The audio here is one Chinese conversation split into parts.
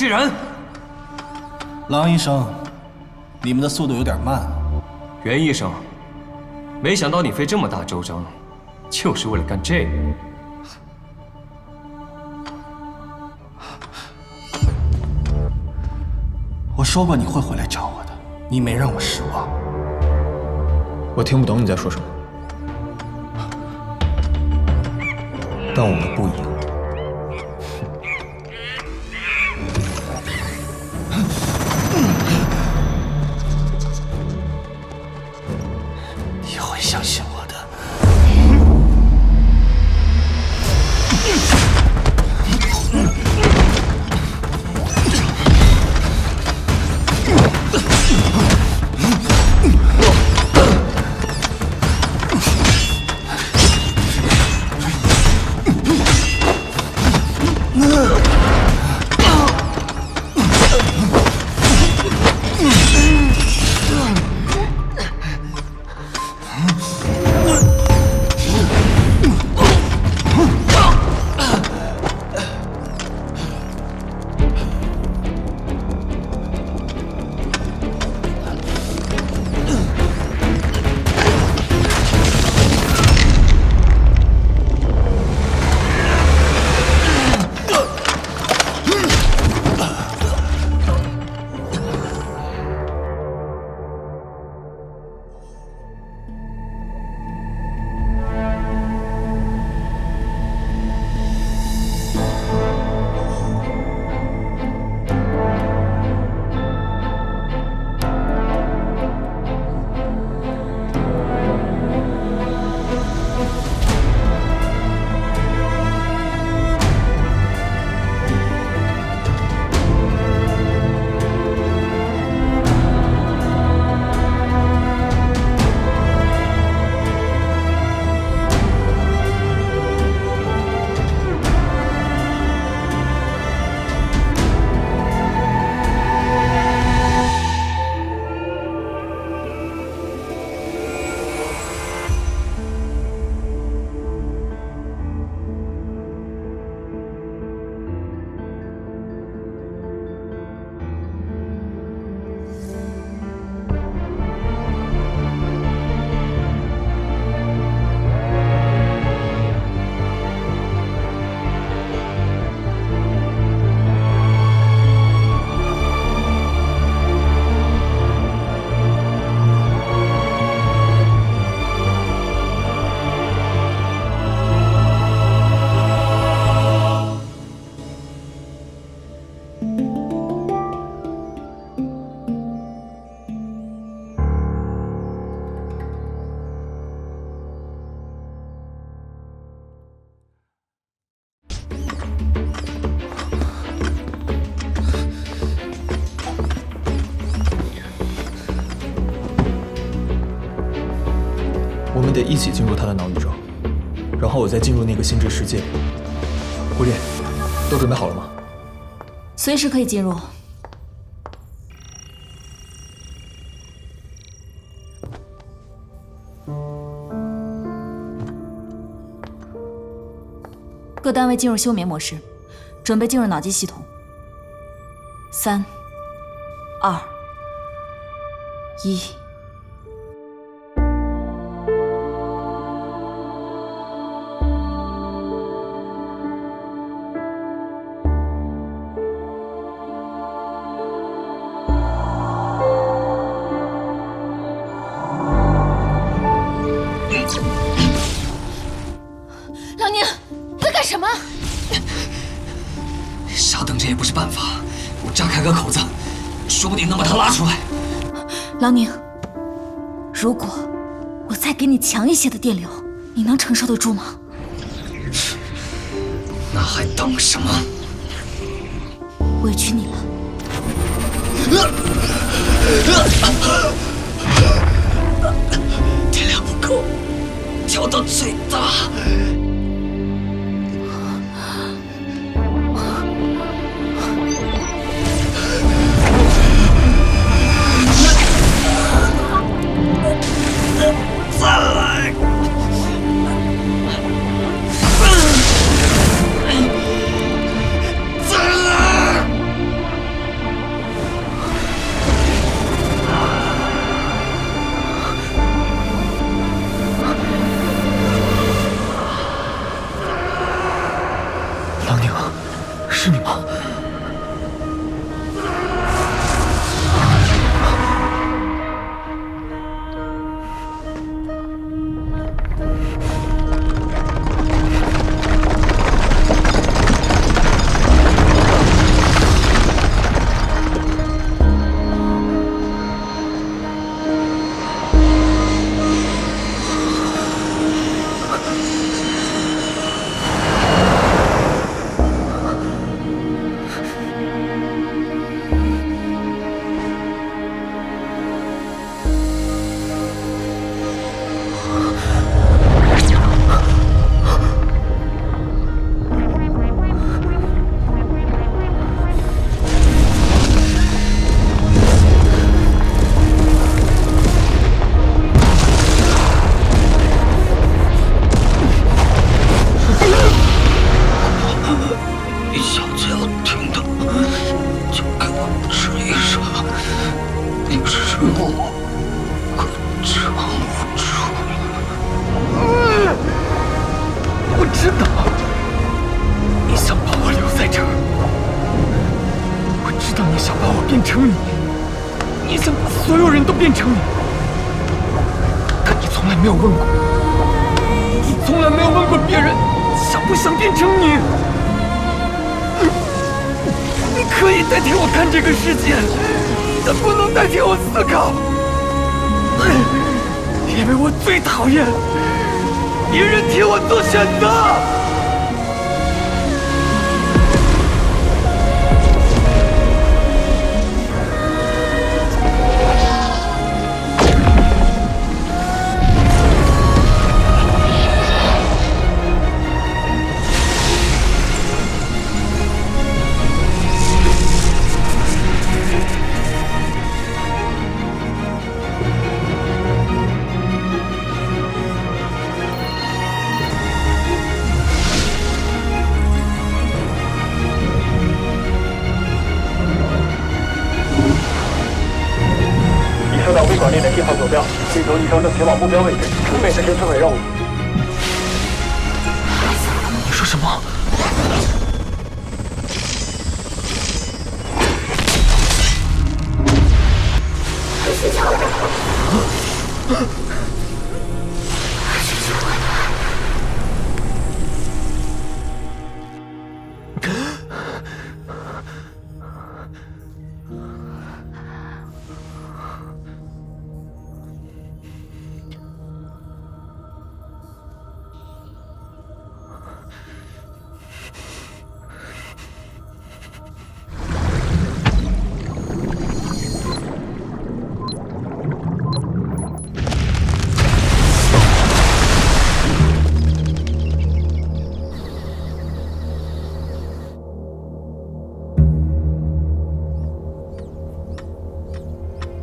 之人。郎医生，你们的速度有点慢。袁医生，没想到你费这么大周章，就是为了干这个。我说过你会回来找我的，你没让我失望。我听不懂你在说什么，但我们不一样。你会相信我的。我们得一起进入他的脑宇宙，然后我再进入那个心智世界里。胡烈，都准备好了吗？随时可以进入。各单位进入休眠模式，准备进入脑机系统。3、2、1。郎宁，你在干什么？傻等着也不是办法，我炸开个口子，说不定能把他拉出来。郎宁，如果我再给你强一些的电流，你能承受得住吗？那还等什么？委屈你了。电量不够，调到最大。再来！再来！是你吗？前往目标位置，准备执行摧毁任务。你说什么？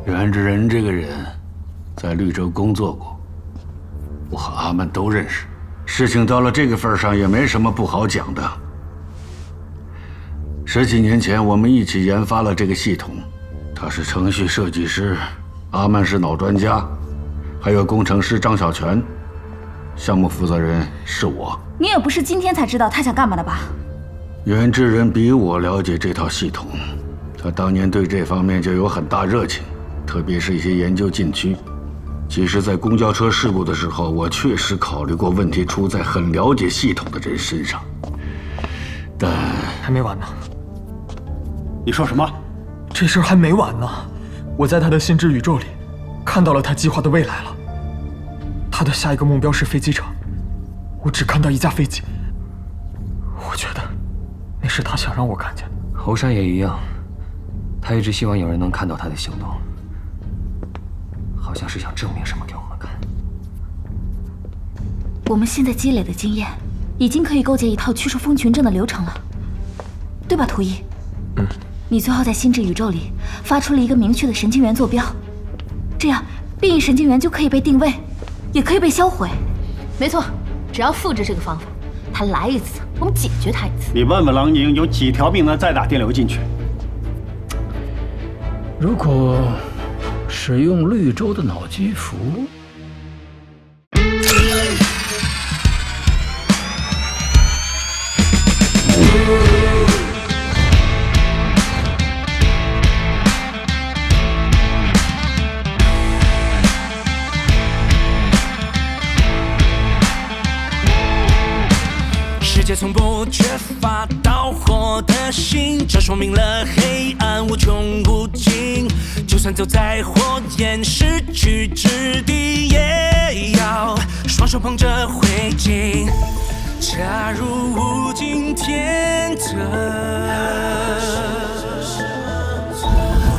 袁之仁这个人，在绿洲工作过，我和阿曼都认识。事情到了这个份上，也没什么不好讲的。10几年前，我们一起研发了这个系统，他是程序设计师，阿曼是脑专家，还有工程师张小泉，项目负责人是我。你也不是今天才知道他想干嘛的吧？袁之仁比我了解这套系统，他当年对这方面就有很大热情。特别是一些研究禁区，其实，在公交车事故的时候，我确实考虑过问题出在很了解系统的人身上，但还没完呢。你说什么？这事儿还没完呢。我在他的心智宇宙里看到了他计划的未来了。他的下一个目标是飞机场，我只看到一架飞机。我觉得那是他想让我看见的。侯山也一样，他一直希望有人能看到他的行动。好像是想证明什么给我们看。我们现在积累的经验，已经可以构建一套驱除蜂群阵的流程了，对吧，图一？你最好在心智宇宙里发出了一个明确的神经元坐标，这样变异神经元就可以被定位，也可以被销毁。没错，只要复制这个方法，他来一次，我们解决他一次。你问问郎宁有几条命能再打电流进去？如果使用绿洲的脑机符，界从不缺乏导火的心，这说明了黑暗无穷无尽。就算走在火焰失去质地，也要双手捧着灰烬，加入无尽天择。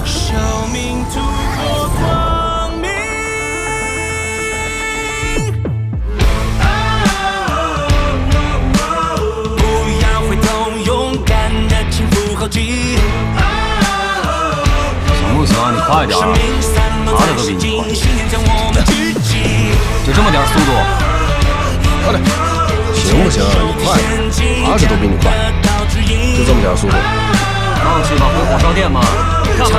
生命度过光明。后继，行不行？你快点，拿的都比你快。就这么点速度，快点！行不行？你快点，拿着都比你快。就这么点速度，上去吧，回火烧店嘛！干吧！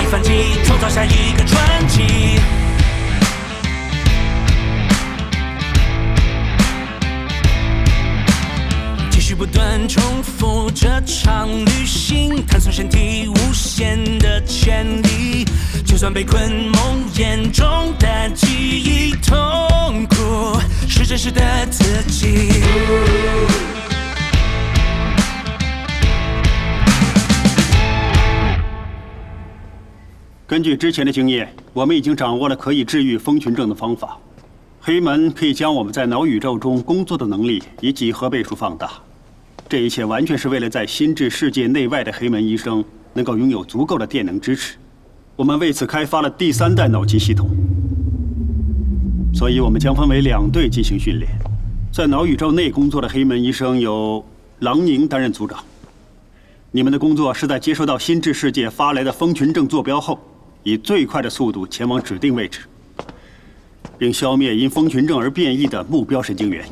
快点！创造下一个传奇。不断重复这场旅行，探索身体无限的潜力。就算被困梦魇中的记忆，痛苦是真实的自己。根据之前的经验，我们已经掌握了可以治愈风群症的方法。黑门可以将我们在脑宇宙中工作的能力以几何倍数放大。这一切完全是为了在心智世界内外的黑门医生能够拥有足够的电能支持。我们为此开发了第3代脑机系统，所以我们将分为2队进行训练。在脑宇宙内工作的黑门医生由郎宁担任组长。你们的工作是在接收到心智世界发来的风群症坐标后，以最快的速度前往指定位置，并消灭因风群症而变异的目标神经元。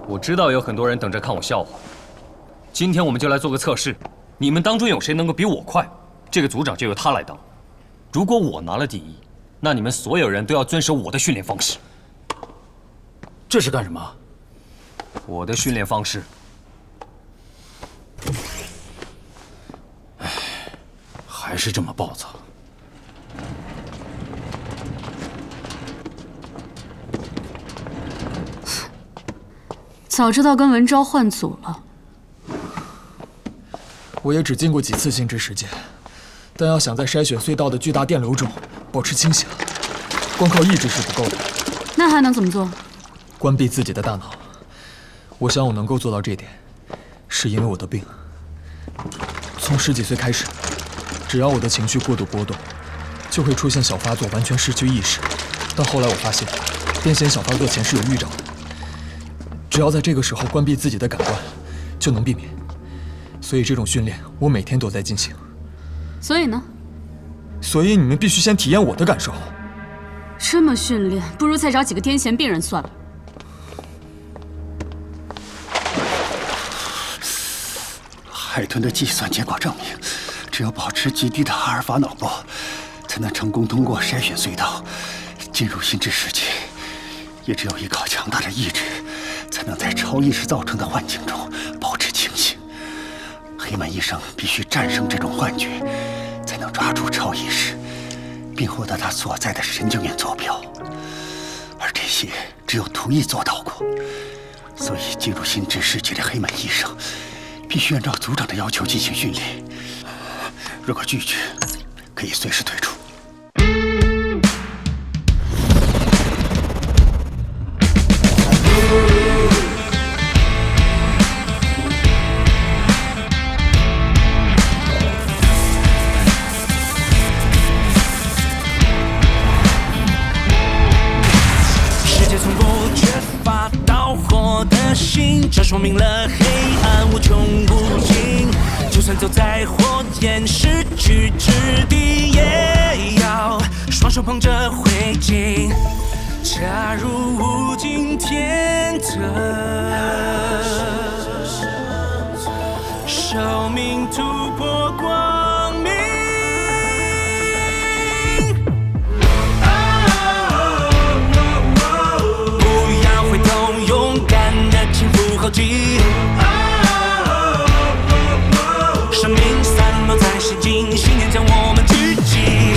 我知道有很多人等着看我笑话，今天我们就来做个测试，你们当中有谁能够比我快，这个组长就由他来当。如果我拿了第1，那你们所有人都要遵守我的训练方式。这是干什么？我的训练方式。唉，还是这么暴躁。早知道跟文昭换组了。我也只进过几次心智世界，但要想在筛选隧道的巨大电流中保持清醒，光靠意志是不够的。那还能怎么做？关闭自己的大脑。我想我能够做到这点，是因为我的病。从10几岁开始，只要我的情绪过度波动，就会出现小发作，完全失去意识。但后来我发现，癫痫小发作前是有预兆的。只要在这个时候关闭自己的感官，就能避免。所以这种训练我每天都在进行。所以呢？所以你们必须先体验我的感受。这么训练，不如再找几个癫痫病人算了。海豚的计算结果证明，只有保持极低的阿尔法脑波，才能成功通过筛选隧道进入心智世界。也只有依靠强大的意志，才能在超意识造成的幻境中保持清醒。黑门医生必须战胜这种幻觉，才能抓住超意识，并获得他所在的神经元坐标。而这些只有图一做到过，所以进入心智世界的黑门医生必须按照组长的要求进行训练。如果拒绝，可以随时退出。这说明了黑暗无穷无尽，就算走在火焰失去质地，也要双手捧着灰烬，加入无尽天择。生命突破光明。后继，生命散落在心境，信念将我们聚集。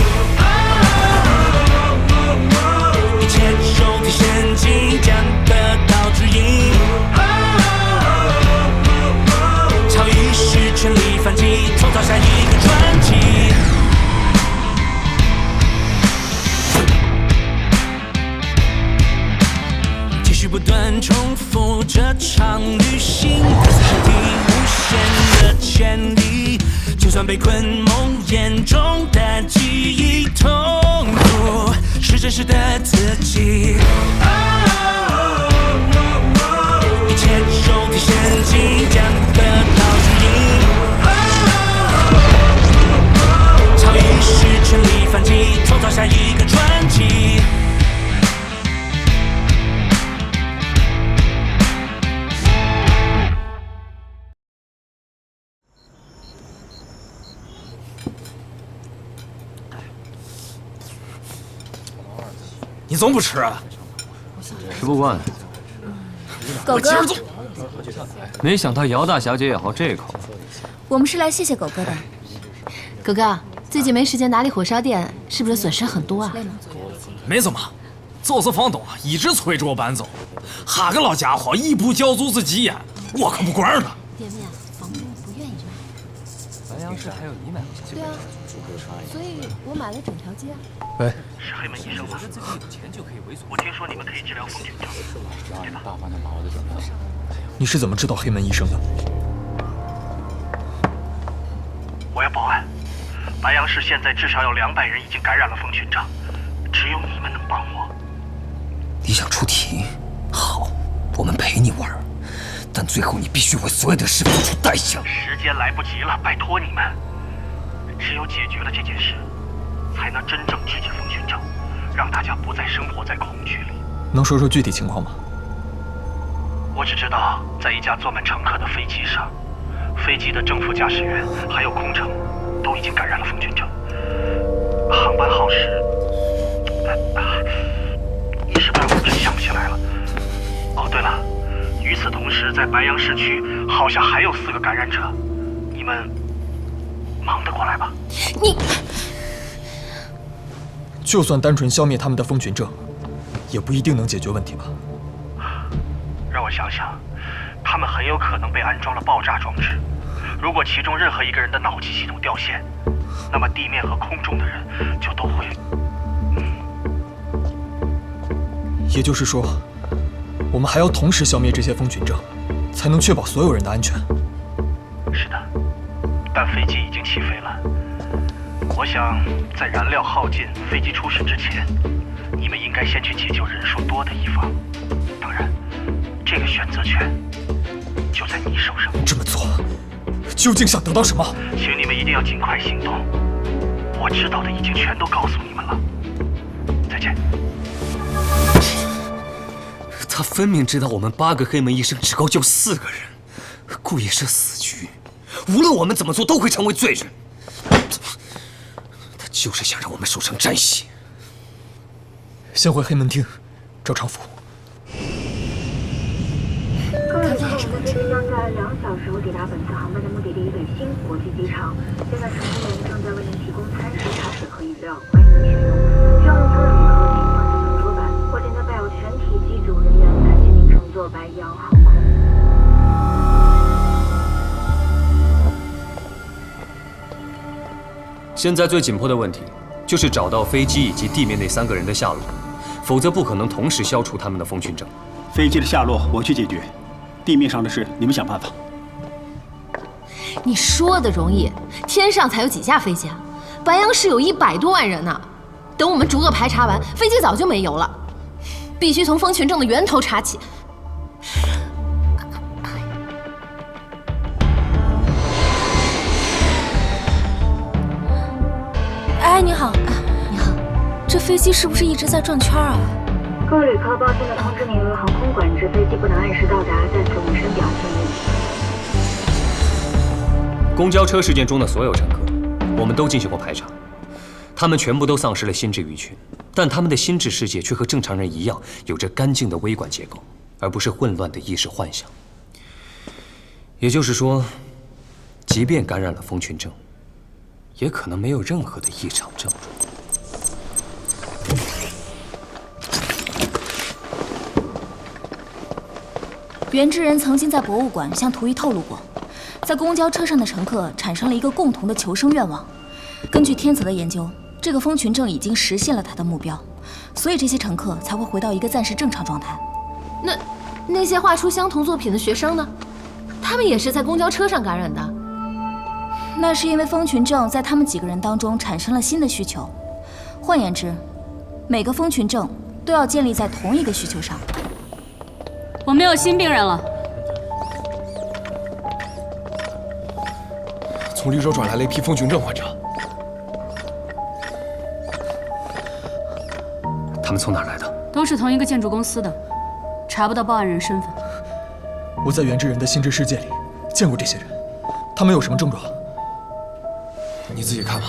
遍重复这场旅行，跟随身体无限的潜力，就算被困梦魇中的记忆，痛苦是真实的自己。一切手提现金将得到指引，超意识全力反击，创造下一个传奇。你总不吃啊？吃不惯。狗哥，没想到姚大小姐也好这口。我们是来谢谢狗哥的。狗哥，最近没时间打理火烧店，是不是损失很多啊？没怎么，就是房东一直催着我搬走，哈个老家伙一不交租是急眼，我可不管他。店面房东不愿意卖。白杨市还有你买不下。对啊，所以我买了整条街。喂，是黑门医生吗？我听说你们可以治疗风群症，对吧？你是怎么知道黑门医生的？我要报案。白杨市现在至少有200人已经感染了风群症，只有你们能帮我。你想出题？好，我们陪你玩，但最后你必须为所有的事付出代价。时间来不及了，拜托你们。只有解决了这件事，才能真正制止风群症，让大家不再生活在恐惧里。能说说具体情况吗？我只知道，在一架坐满乘客的飞机上，飞机的正副驾驶员还有空乘都已经感染了风群症。航班号是一时半会儿真想不起来了。哦，对了，与此同时，在白杨市区好像还有4个感染者，你们忙得过来吧？你就算单纯消灭他们的风群症，也不一定能解决问题吧？让我想想，他们很有可能被安装了爆炸装置。如果其中任何一个人的脑机系统掉线，那么地面和空中的人就都会……也就是说，我们还要同时消灭这些风群症，才能确保所有人的安全。是的，但飞机已经起飞了。我想，在燃料耗尽、飞机出事之前，你们应该先去解救人数多的一方。当然，这个选择权就在你手上。这么做，究竟想得到什么？请你们一定要尽快行动。我知道的已经全都告诉你们了。再见。他分明知道我们8个黑门医生只够救4个人，故意设死局，无论我们怎么做都会成为罪人。他就是想让我们守成战血。先回黑门厅找常福。各位乘客，飞机将在2小时后抵达本次航班的目的地北京国际机场。现在乘务员正在为您提供餐食、茶水和饮料，欢迎您取用。需要您坐任何请放进乘坐板，或现在带有全体机组人员，感谢您乘坐白羊航空。现在最紧迫的问题就是找到飞机以及地面那3个人的下落，否则不可能同时消除他们的风群症。飞机的下落我去解决，地面上的事你们想办法。你说的容易，天上才有几架飞机啊？白杨市有100多万人呢。等我们逐个排查完，飞机早就没油了。必须从风群症的源头查起。哎，你好，你好，这飞机是不是一直在转圈啊？各位旅客，抱歉地通知您，由于航空管制，飞机不能按时到达，在此我们深表歉意。公交车事件中的所有乘客，我们都进行过排查，他们全部都丧失了心智鱼群，但他们的心智世界却和正常人一样，有着干净的微管结构，而不是混乱的意识幻想。也就是说，即便感染了风群症，也可能没有任何的异常症状。原之人曾经在博物馆向图一透露过，在公交车上的乘客产生了一个共同的求生愿望。根据天泽的研究，这个风群症已经实现了他的目标，所以这些乘客才会回到一个暂时正常状态。那些画出相同作品的学生呢？他们也是在公交车上感染的。那是因为蜂群症在他们几个人当中产生了新的需求。换言之，每个蜂群症都要建立在同一个需求上。我们有新病人了。从绿洲转来了一批蜂群症患者。他们从哪儿来的？都是同一个建筑公司的，查不到报案人身份。我在原智人的心智世界里见过这些人，他们有什么症状？你自己看吧。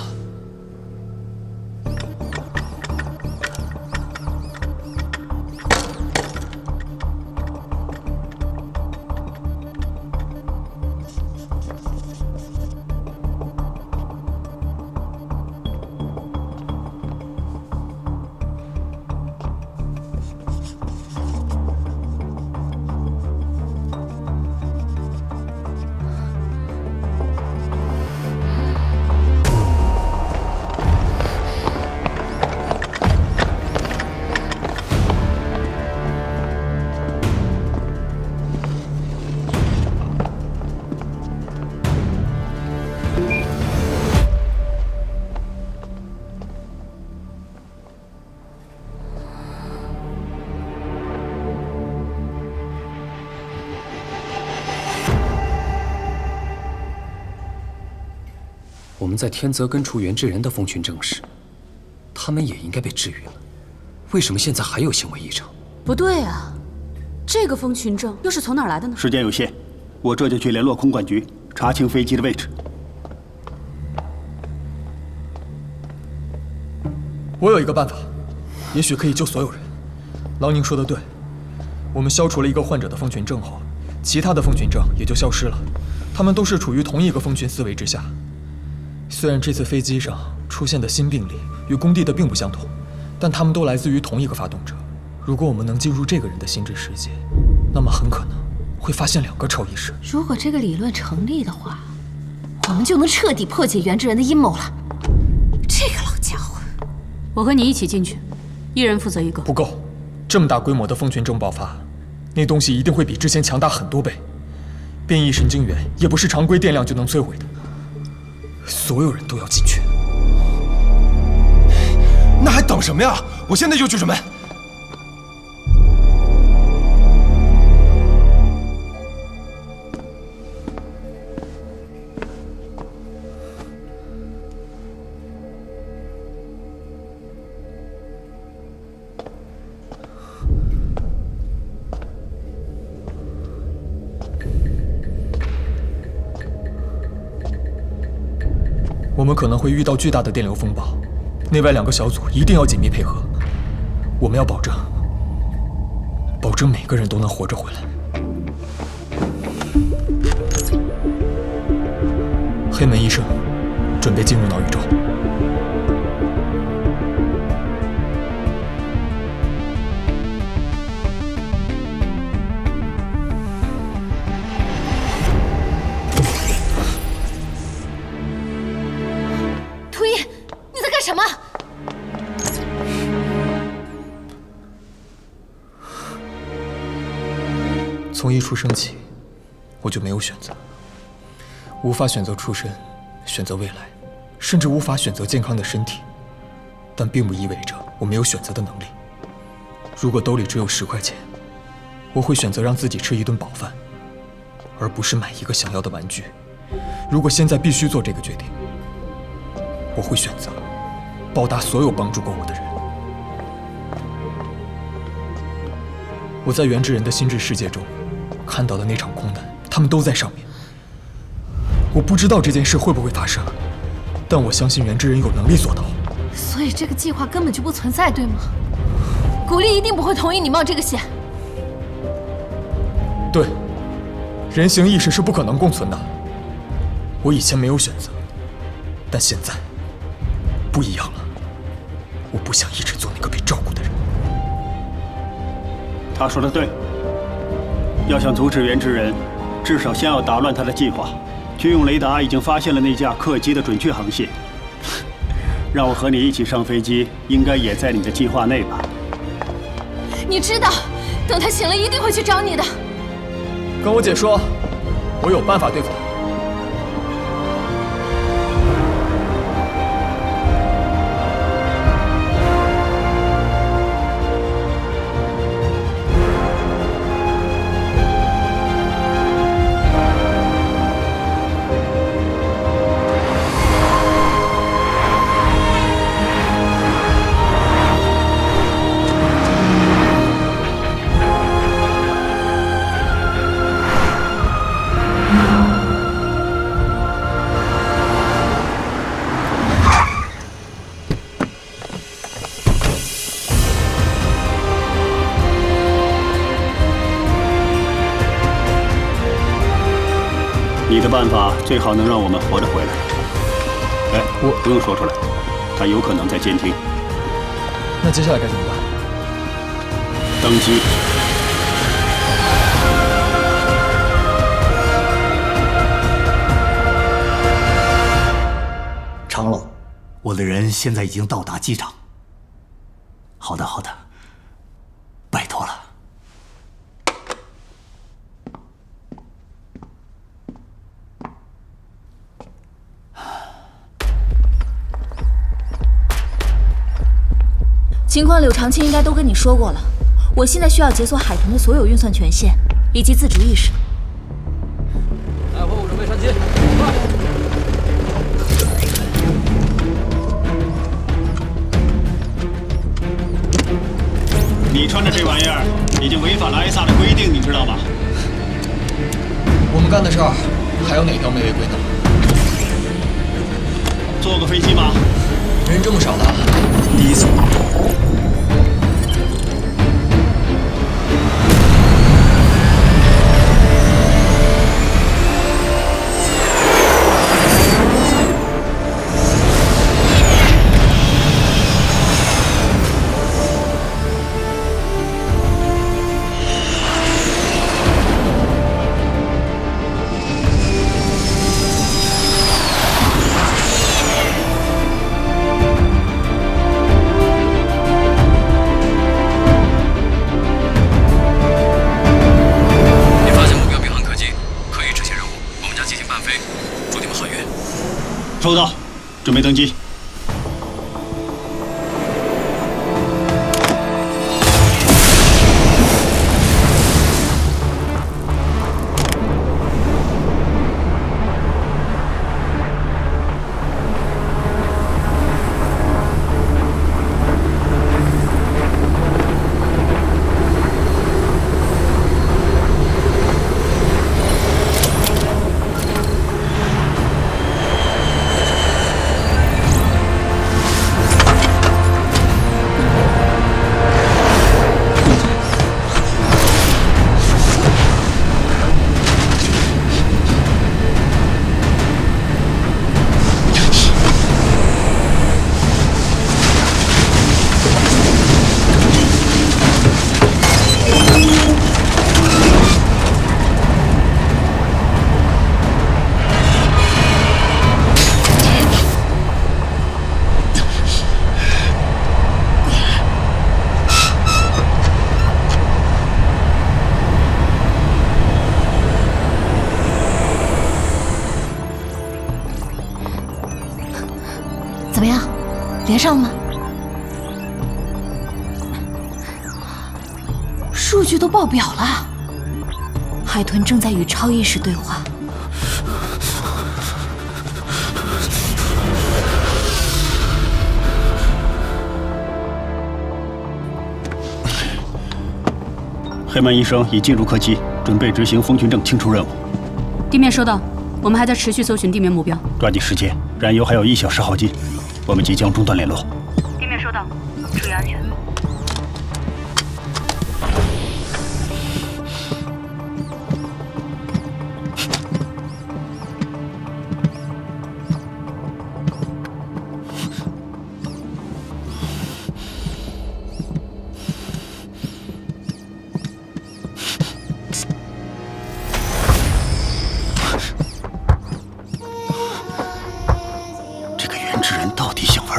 我们在天泽根除原智人的蜂群症时，他们也应该被治愈了。为什么现在还有行为异常？不对啊，这个蜂群症又是从哪儿来的呢？时间有限，我这就去联络空管局，查清飞机的位置。我有一个办法，也许可以救所有人。劳宁说的对，我们消除了一个患者的蜂群症后，其他的蜂群症也就消失了。他们都是处于同一个蜂群思维之下。虽然这次飞机上出现的新病例与工地的并不相同，但他们都来自于同一个发动者。如果我们能进入这个人的心智世界，那么很可能会发现2个超意识。如果这个理论成立的话，我们就能彻底破解原智人的阴谋了。这个老家伙，我和你一起进去，一人负责一个。不够，这么大规模的蜂群症爆发，那东西一定会比之前强大很多倍。变异神经元也不是常规电量就能摧毁的。所有人都要进去。那还等什么呀？我现在就去准备。我们可能会遇到巨大的电流风暴，内外2个小组一定要紧密配合。我们要保证每个人都能活着回来。黑门医生，准备进入脑宇宙。什么？从一出生起，我就没有选择，无法选择出身，选择未来，甚至无法选择健康的身体。但并不意味着我没有选择的能力。如果兜里只有10块钱，我会选择让自己吃一顿饱饭，而不是买一个想要的玩具。如果现在必须做这个决定，我会选择报答所有帮助过我的人。我在原智人的心智世界中看到的那场空难，他们都在上面。我不知道这件事会不会发生，但我相信原智人有能力做到。所以这个计划根本就不存在，对吗？古力一定不会同意你冒这个险。对，人形意识是不可能共存的。我以前没有选择，但现在不一样了。我不想一直做那个被照顾的人。他说的对，要想阻止原智人，至少先要打乱他的计划。军用雷达已经发现了那架客机的准确航线，让我和你一起上飞机，应该也在你的计划内吧？你知道等他醒了，一定会去找你的。跟我姐说，我有办法对付他。你的办法最好能让我们活着回来。哎，不用说出来，他有可能在监听。那接下来该怎么办？登机。长老，我的人现在已经到达机场。好的，好的，拜托了。情况柳长青应该都跟你说过了。我现在需要解锁海豚的所有运算权限以及自主意识。待会我准备上机，快！你穿着这玩意儿已经违反了埃萨的规定，你知道吗？我们干的事儿还有哪条没违规呢？坐过飞机吗？人这么少呢，第一次。收到，准备登机。怎么样，连上了吗？数据都爆表了。海豚正在与超意识对话。黑门医生已进入客机，准备执行风群症清除任务。地面收到，我们还在持续搜寻地面目标。抓紧时间，燃油还有1小时耗尽，我们即将中断联络。地面收到，注意安全。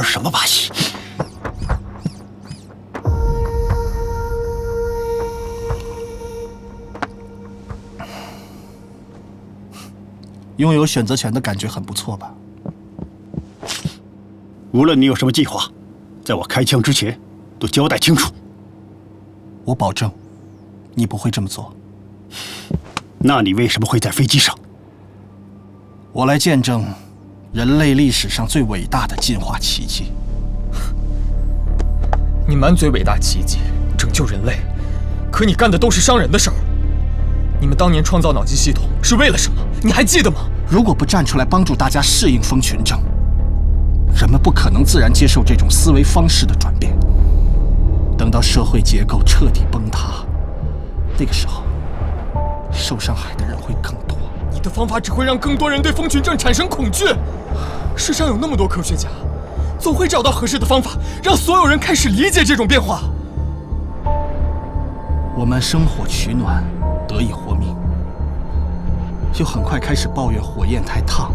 什么把戏？拥有选择权的感觉很不错吧？无论你有什么计划，在我开枪之前都交代清楚。我保证，你不会这么做。那你为什么会在飞机上？我来见证人类历史上最伟大的进化奇迹。你满嘴伟大奇迹，拯救人类，可你干的都是伤人的事儿。你们当年创造脑机系统是为了什么？你还记得吗？如果不站出来帮助大家适应蜂群症，人们不可能自然接受这种思维方式的转变。等到社会结构彻底崩塌，那个时候，受伤害的人会更多。你的方法只会让更多人对蜂群症产生恐惧。世上有那么多科学家，总会找到合适的方法，让所有人开始理解这种变化。我们生火取暖，得以活命，又很快开始抱怨火焰太烫，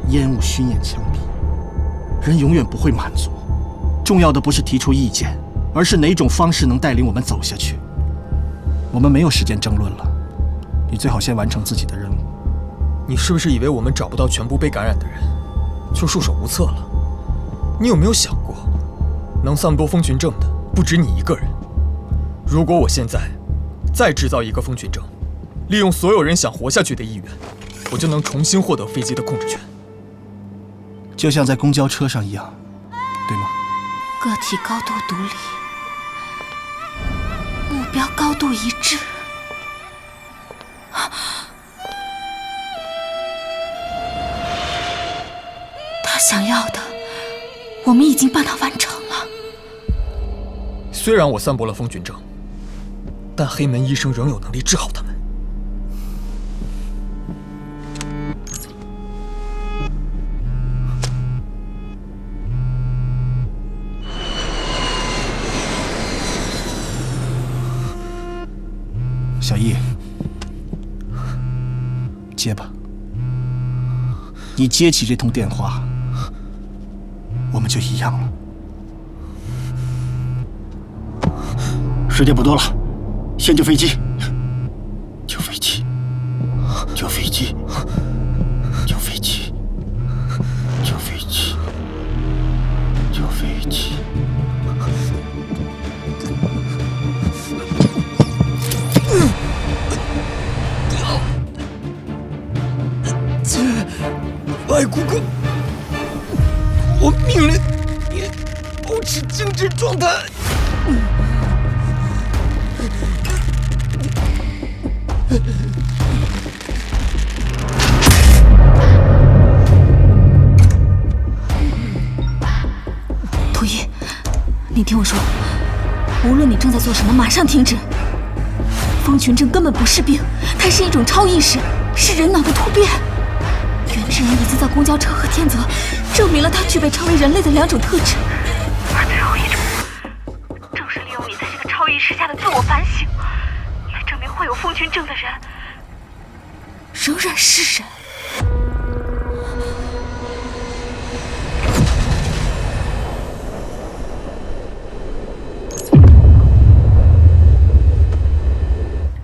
烟雾熏眼枪毙。人永远不会满足，重要的不是提出意见，而是哪种方式能带领我们走下去。我们没有时间争论了，你最好先完成自己的任务。你是不是以为我们找不到全部被感染的人，就束手无策了？你有没有想过，能散播蜂群症的不止你一个人？如果我现在再制造一个蜂群症，利用所有人想活下去的意愿，我就能重新获得飞机的控制权。就像在公交车上一样，对吗？个体高度独立，目标高度一致。他想要的，我们已经帮他完成了。虽然我散播了蜂群症，但黑门医生仍有能力治好他们。小易，接吧。你接起这通电话，我们就一样了。时间不多了，先救飞机，救飞机，救飞机，救飞机，救飞机，救飞机。外姑姑，我命令你保持静止状态。图一，你听我说，无论你正在做什么，马上停止。蜂群症根本不是病，它是一种超意识，是人脑的突变。原智人已经在公交车和天泽证明了他具备成为人类的两种特质，而最后一种，正是利用你在这个超意识下的自我反省，来证明患有蜂群症的人仍然是人。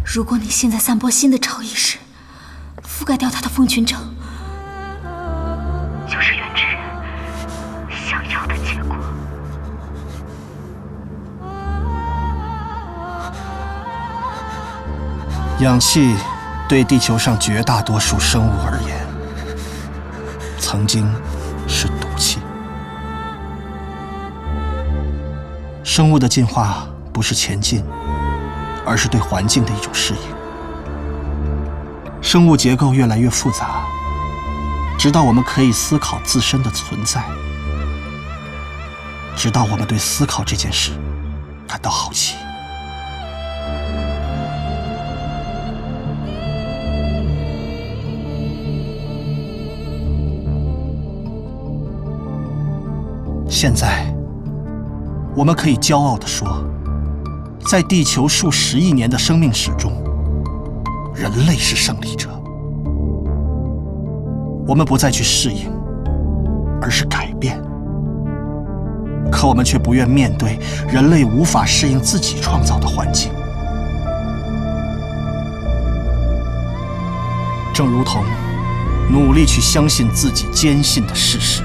如果你现在散播新的超意识，覆盖掉他的蜂群症，就是原智人想要的结果。氧气对地球上绝大多数生物而言，曾经是毒气。生物的进化不是前进，而是对环境的一种适应。生物结构越来越复杂，直到我们可以思考自身的存在，直到我们对思考这件事感到好奇。现在，我们可以骄傲地说，在地球数十亿年的生命史中，人类是胜利者。我们不再去适应，而是改变。可我们却不愿面对人类无法适应自己创造的环境。正如同努力去相信自己坚信的事实。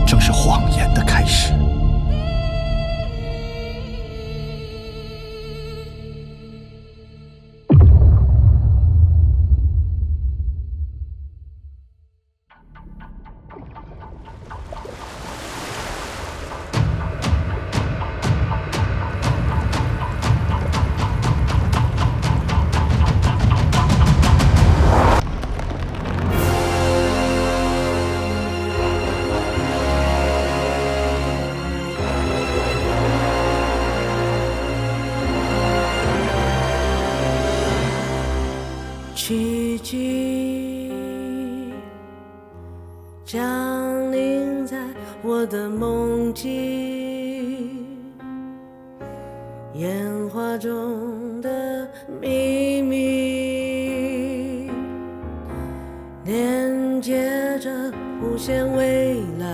正是谎言的开始。奇迹降临在我的梦境，烟花中的秘密，连接着无限未来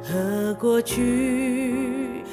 和过去。